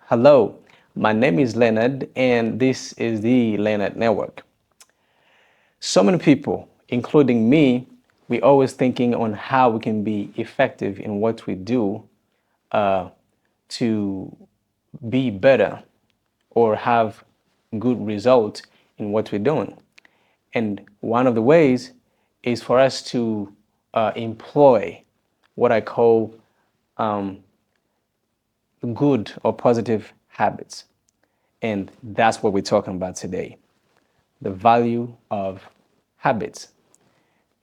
Hello, my name is Leonard, and this is the Leonard Network. So many people, including me, we always thinking on how we can be effective in what we do to be better or have good results in what we're doing. And one of the ways is for us to employ what I call good or positive habits. And that's what we're talking about today, the value of habits.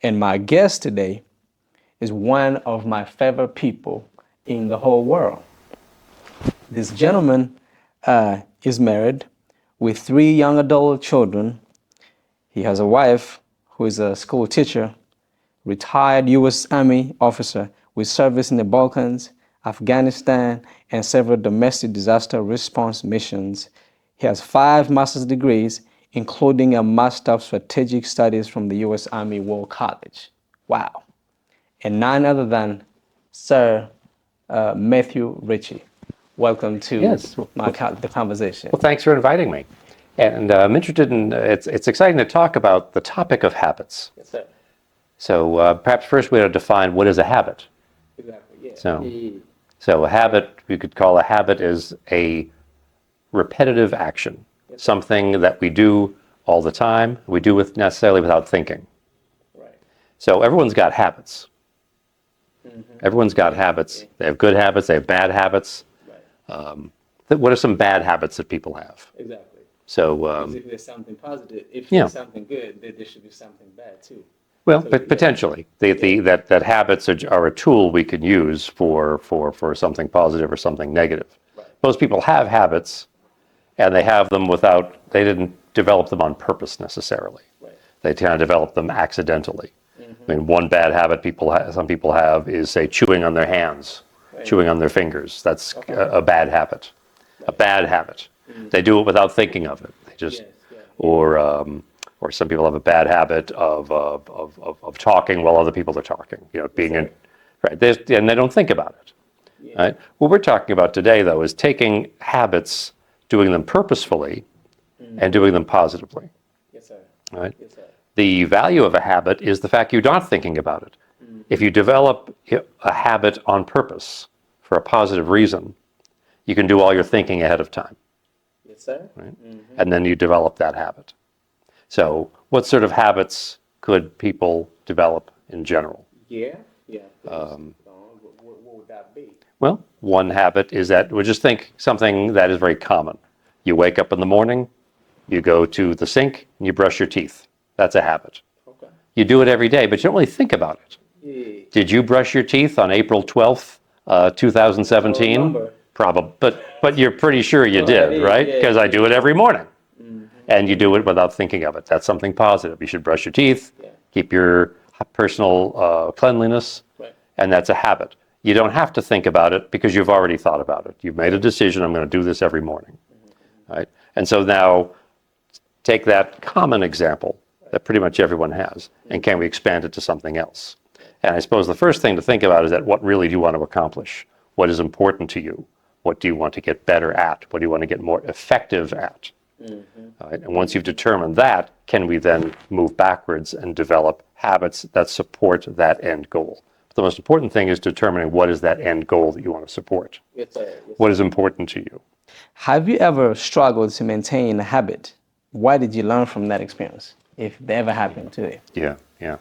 And my guest today is one of my favorite people in the whole world. This gentleman is married with three young adult children. He has a wife who is a school teacher, retired U.S. Army officer with service in the Balkans, Afghanistan, and several domestic disaster response missions. He has 5 master's degrees, including a Master of Strategic Studies from the U.S. Army War College. Wow. And none other than Sir Mathew Ritchie. Welcome to the conversation. Well, thanks for inviting me. And I'm interested in, it's exciting to talk about the topic of habits. Yes, sir. So perhaps first we ought to define what is a habit. Exactly, yeah. So a habit, we could call a habit is a repetitive action, something that we do all the time, we do necessarily without thinking. Right. So everyone's got habits. Everyone's got habits. They have good habits, they have bad habits. Right. What are some bad habits that people have? Exactly. So, if there's something positive, if there's something good, then there should be something bad too. well, So, but potentially, that habits are a tool we can use for something positive or something negative. Right. Most people have habits, and they have them they didn't develop them on purpose necessarily. Right. They kind of develop them accidentally. I mean, one bad habit some people have is, say, chewing on their hands, chewing on their fingers. That's a bad habit. A bad habit. They do it without thinking of it. They just, or some people have a bad habit of talking while other people are talking. You know, being in, right? And they don't think about it. Yeah. Right. What we're talking about today, though, is taking habits, doing them purposefully, and doing them positively. Yes, sir. Right. Yes, sir. The value of a habit is the fact you're not thinking about it. If you develop a habit on purpose for a positive reason, you can do all your thinking ahead of time. Yes, sir. Right? And then you develop that habit. So what sort of habits could people develop in general? Yeah. What would that be? Well, one habit is that, we'll just think something that is very common. You wake up in the morning, you go to the sink, and you brush your teeth. That's a habit. Okay. You do it every day, but you don't really think about it. Yeah. Did you brush your teeth on April 12th, 2017? Probably, but you're pretty sure you did, right? Because I do it every morning. And you do it without thinking of it. That's something positive. You should brush your teeth, keep your personal cleanliness, and that's a habit. You don't have to think about it because you've already thought about it. You've made a decision, I'm going to do this every morning. Right? And so now, take that common example that pretty much everyone has, and can we expand it to something else? And I suppose the first thing to think about is that what really do you want to accomplish? What is important to you? What do you want to get better at? What do you want to get more effective at? Right? And once you've determined that, can we then move backwards and develop habits that support that end goal? But the most important thing is determining what is that end goal that you want to support. Yes, sir. What is important to you? Have you ever struggled to maintain a habit? What did you learn from that experience, if that ever happened to you? Yeah.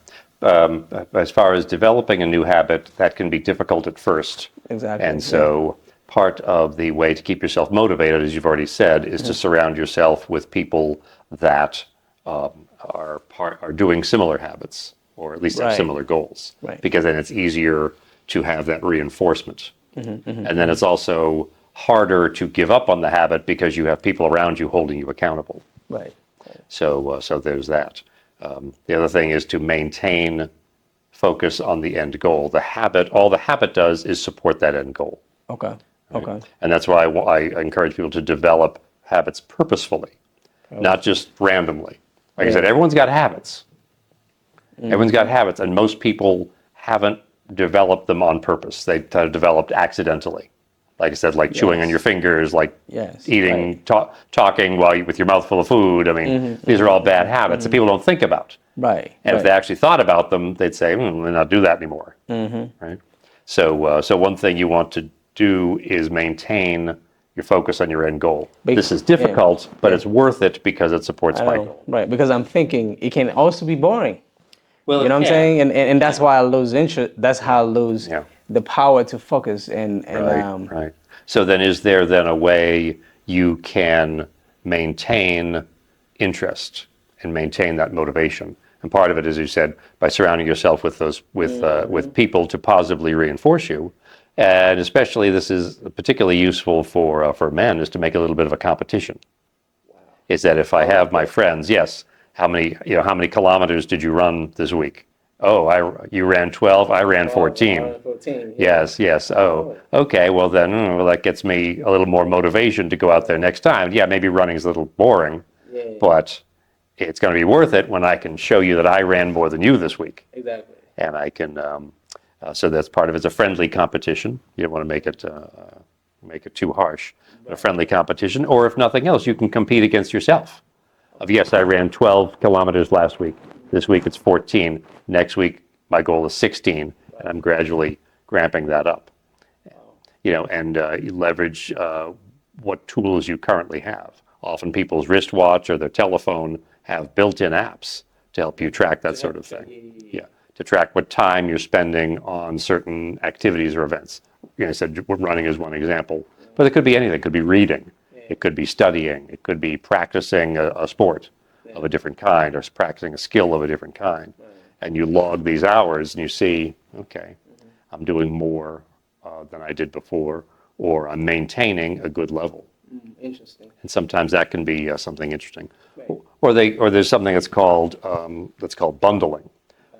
As far as developing a new habit, that can be difficult at first. Exactly. And so part of the way to keep yourself motivated, as you've already said, is to surround yourself with people that are doing similar habits, or at least have similar goals. Right. Because then it's easier to have that reinforcement. And then it's also harder to give up on the habit because you have people around you holding you accountable. Right. So there's that. The other thing is to maintain focus on the end goal. All the habit does is support that end goal. Okay. Okay. And that's why I encourage people to develop habits purposefully, not just randomly. Like I said, everyone's got habits. Everyone's got habits, and most people haven't developed them on purpose. They've developed accidentally. Like I said, like chewing on Yes. your fingers, like Yes. eating, Right. talking while with your mouth full of food. I mean, these are all bad habits that people don't think about. Right. And if they actually thought about them, they'd say, we'll not do that anymore. Right? So one thing you want to do is maintain your focus on your end goal. This is difficult, but it's worth it because it supports my goal. Right. Because I'm thinking it can also be boring. Well, You know what I'm saying? And that's why I lose interest. That's how I lose the power to focus. Right. So then is there then a way you can maintain interest and maintain that motivation? And part of it, as you said, by surrounding yourself with those with people to positively reinforce you. And especially this is particularly useful for men, is to make a little bit of a competition. Is that if I have my friends, yes, how many kilometers did you run this week? Oh, you ran 12, I ran 14. 14. Yes. Oh, okay. Well then, that gets me a little more motivation to go out there next time. Yeah, maybe running is a little boring, but it's going to be worth it when I can show you that I ran more than you this week. Exactly. And I can. So that's part of it. It's a friendly competition. You don't want to make it too harsh. But a friendly competition, or if nothing else, you can compete against yourself. Yes, I ran 12 kilometers last week. This week it's 14. Next week my goal is 16, and I'm gradually ramping that up. And you leverage what tools you currently have. Often people's wristwatch or their telephone have built-in apps to help you track that sort of thing. Yeah, to track what time you're spending on certain activities or events. I said running is one example, but it could be anything. It could be reading. It could be studying. It could be practicing a sport of a different kind, or practicing a skill of a different kind. And you log these hours and you see, okay, I'm doing more than I did before, or I'm maintaining a good level. Interesting. And sometimes that can be something interesting. Or there's something that's called bundling,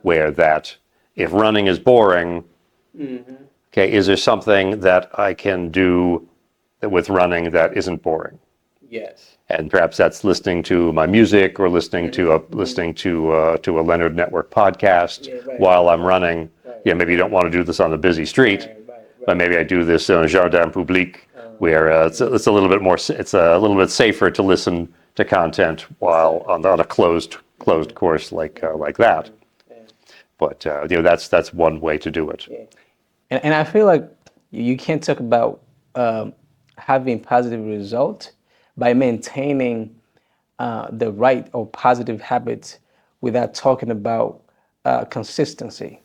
where that if running is boring, okay, is there something that I can do with running that isn't boring? Yes. And perhaps that's listening to my music, or listening to a Leonard Network podcast while I'm running. Yeah, maybe you don't want to do this on a busy street, but maybe I do this in a jardin public, where it's a little bit more. It's a little bit safer to listen to content while on a closed course like that. But that's one way to do it. And I feel like you can't talk about having positive results by maintaining the right or positive habits without talking about consistency.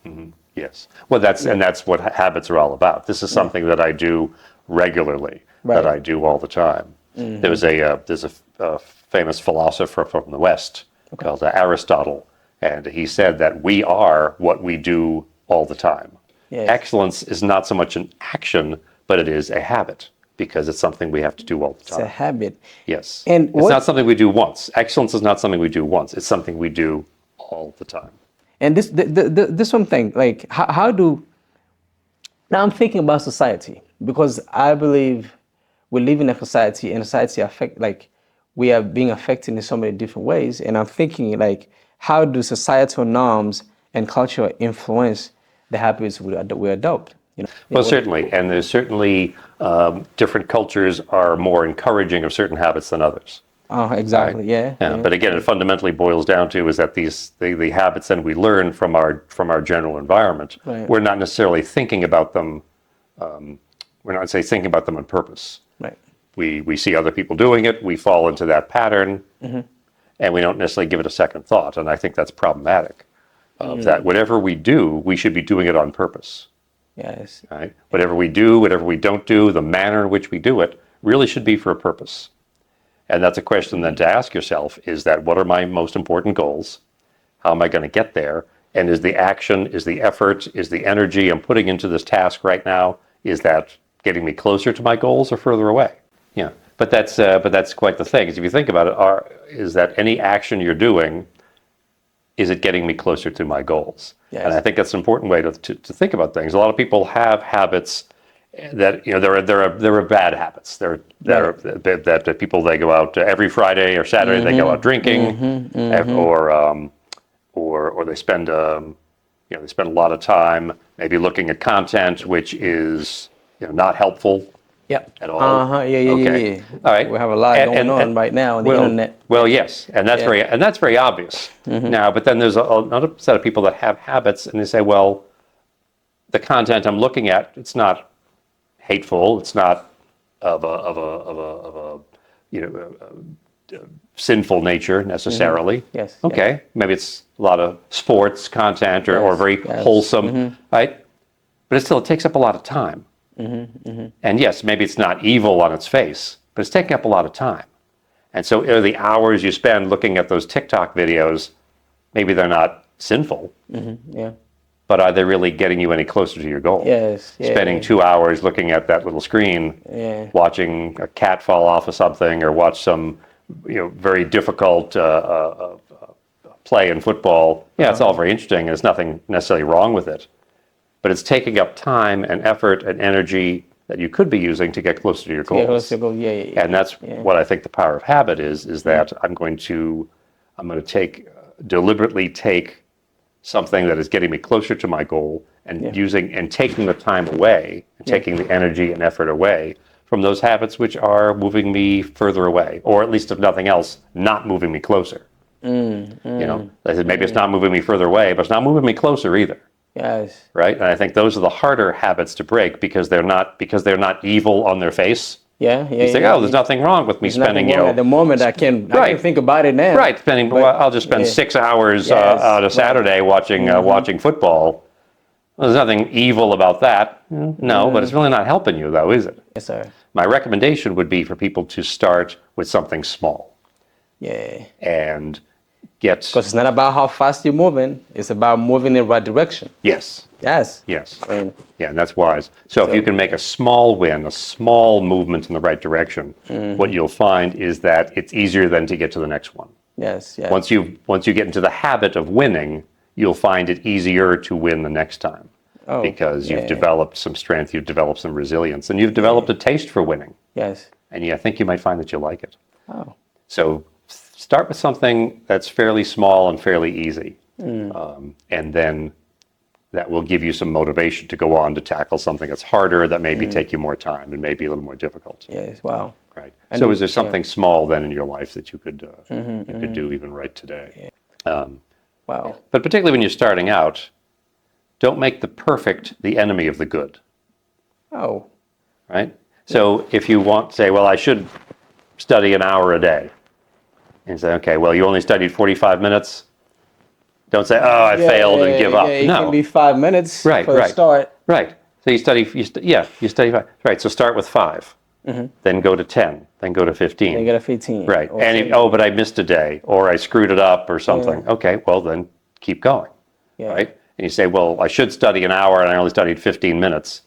Yes. Well, that's what habits are all about. This is something that I do regularly, that I do all the time. There's a famous philosopher from the West called Aristotle, and he said that we are what we do all the time. Yes. Excellence is not so much an action, but it is a habit, because it's something we have to do all the time. It's a habit. Yes. And it's not something we do once. Excellence is not something we do once. It's something we do all the time. And this one thing, like now I'm thinking about society, because I believe we live in a society, and society we are being affected in so many different ways. And I'm thinking, like, how do societal norms and culture influence the habits we adopt? Well, certainly, and there's certainly different cultures are more encouraging of certain habits than others. Oh, exactly. Right? Yeah. But again, it fundamentally boils down to is that the habits that we learn from our general environment, we're not necessarily thinking about them. We're not thinking about them on purpose. Right. We see other people doing it. We fall into that pattern, and we don't necessarily give it a second thought. And I think that's problematic. That whatever we do, we should be doing it on purpose. Yes. Right. Whatever we do, whatever we don't do, the manner in which we do it really should be for a purpose. And that's a question then to ask yourself, is that what are my most important goals? How am I going to get there? And is the action, is the effort, is the energy I'm putting into this task right now, is that getting me closer to my goals or further away? Yeah. But that's quite the thing. Is if you think about it, is that any action you're doing, is it getting me closer to my goals? Yes. And I think that's an important way to think about things. A lot of people have habits that there are bad habits. That people, they go out every Friday or Saturday, they go out drinking, or they spend they spend a lot of time maybe looking at content which is not helpful Yep. at all? Yeah, yeah, yeah, Okay. yeah. All right. We have a lot going on right now on the internet. Well, yes, and that's very obvious now. But then there's another set of people that have habits, and they say, well, the content I'm looking at, it's not hateful, it's not of a sinful nature necessarily. Yes. Okay. Maybe it's a lot of sports content or very wholesome, right? But it takes up a lot of time. And yes, maybe it's not evil on its face, but it's taking up a lot of time. And so the hours you spend looking at those TikTok videos, maybe they're not sinful, Yeah. but are they really getting you any closer to your goal? Yes. Yeah, Spending 2 hours looking at that little screen, watching a cat fall off of something, or watch some very difficult play in football. Yeah, it's all very interesting, and there's nothing necessarily wrong with it. But it's taking up time and effort and energy that you could be using to get closer to your goals. Yeah. And that's what I think the power of habit is that I'm going to deliberately take something that is getting me closer to my goal and taking the time away, and taking the energy and effort away from those habits which are moving me further away, or at least if nothing else, not moving me closer. I said maybe it's not moving me further away, but it's not moving me closer either. Yes. Right? And I think those are the harder habits to break because they're not evil on their face. Yeah. You say, there's nothing wrong with me spending, at the moment I can think about it now. Right, I'll just spend 6 hours on a Saturday watching football. Well, there's nothing evil about that. No, but it's really not helping you though, is it? Yes, sir. My recommendation would be for people to start with something small. Yeah. And because it's not about how fast you're moving, it's about moving in the right direction. Yes. Yes. And that's wise. So if you can make a small win, a small movement in the right direction, what you'll find is that it's easier then to get to the next one. Yes. Once you get into the habit of winning, you'll find it easier to win the next time. Because you've developed some strength, you've developed some resilience, and you've developed a taste for winning. Yes. And I think you might find that you like it. Oh. So start with something that's fairly small and fairly easy. And then that will give you some motivation to go on to tackle something that's harder, that maybe take you more time and maybe a little more difficult. Yes, wow. Right. And so is there something small then in your life that you could do even right today? Wow. But particularly when you're starting out, don't make the perfect the enemy of the good. Oh. Right? So if you want to say, well, I should study an hour a day, and say, okay, well, you only studied 45 minutes. Don't say, I failed and give up. It No. can be 5 minutes for the start. Right. So you study 5. Right. So start with 5. Then go to 10. Then go to 15. Then go to 15. Right. But I missed a day, or I screwed it up, or something. Okay. Well, then keep going. Right. And you say, well, I should study an hour, and I only studied 15 minutes.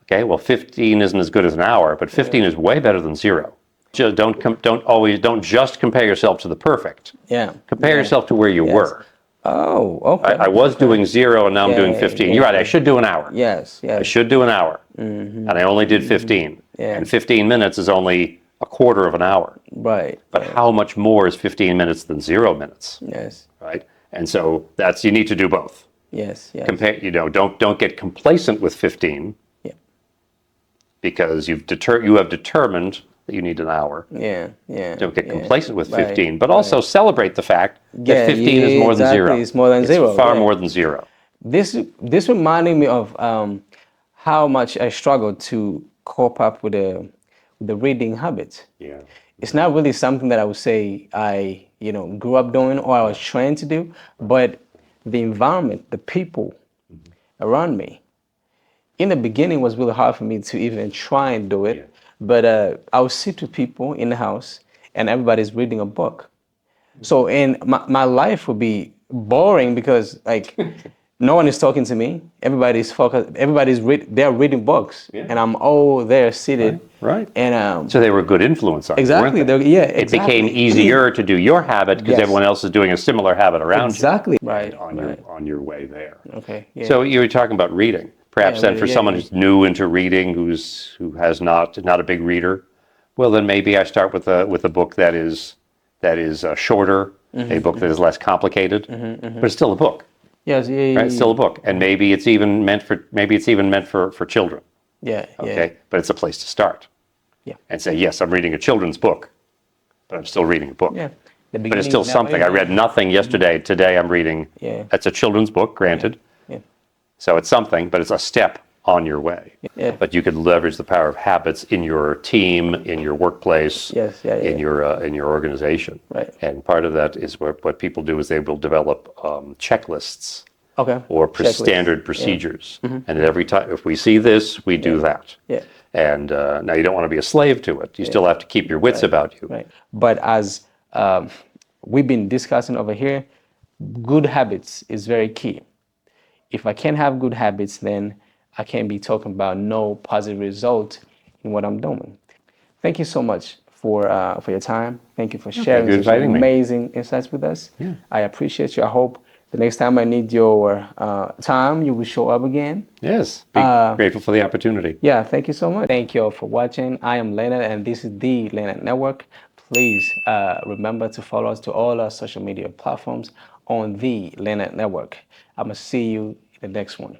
Okay. Well, 15 isn't as good as an hour, but 15 is way better than 0. Just don't just compare yourself to the perfect. Yeah. Compare yourself to where you were. Oh, okay. I was doing 0 and now I'm doing 15. You're right. I should do an hour. Yes. I should do an hour. And I only did 15. And 15 minutes is only a quarter of an hour. Right. But how much more is 15 minutes than 0 minutes? Yes. Right. And so you need to do both. Yes. Compare. Don't get complacent with 15. Yeah. Because you have determined that you need an hour. Yeah. Don't get complacent with 15, but also celebrate the fact that 15 is more than 0. It's more than 0. It's far more than 0. This reminded me of how much I struggled to cope up with the reading habit. Yeah. It's not really something that I would say I grew up doing or I was trained to do, but the environment, the people around me, in the beginning was really hard for me to even try and do it. But I would sit with people in the house and everybody's reading a book. So my life would be boring because no one is talking to me. Everybody's focused. They're reading books, and I'm all there seated. Right. And so they were a good influence on you. Exactly. It became easier to do your habit because everyone else is doing a similar habit around you. Exactly. Right. On your way there. Okay. Yeah. So you were talking about reading. Perhaps then for someone who's new into reading, who has not a big reader, well then maybe I start with a book that is shorter, a book that is less complicated, but it's still a book. Yes, right? It's still a book, and maybe it's even meant for children. Yeah. Okay, but it's a place to start. Yeah. And say, yes, I'm reading a children's book, but I'm still reading a book. Yeah. The But it's beginning still is never something. I read easy. nothing yesterday. Today I'm reading. Yeah. That's a children's book, granted. Yeah. So it's something, but it's a step on your way. Yeah. But you could leverage the power of habits in your team, in your workplace, Yes. Yeah. in your organization. Right. And part of that is what people do is they will develop checklists Okay. or Checklist. standard procedures. And at every time, if we see this, we do that. Yeah. And now you don't want to be a slave to it. You still have to keep your wits about you. Right. But as we've been discussing over here, good habits is very key. If I can't have good habits, then I can't be talking about no positive result in what I'm doing. Thank you so much for your time. Thank you for sharing you such inviting me. amazing insights with us. Yeah. I appreciate you. I hope the next time I need your time, you will show up again. Yes. Be grateful for the opportunity. Yeah, thank you so much. Thank you all for watching. I am Leonard, and this is the Leonard Network. Please remember to follow us to all our social media platforms on the Leonard Network. I'm going to see you in the next one.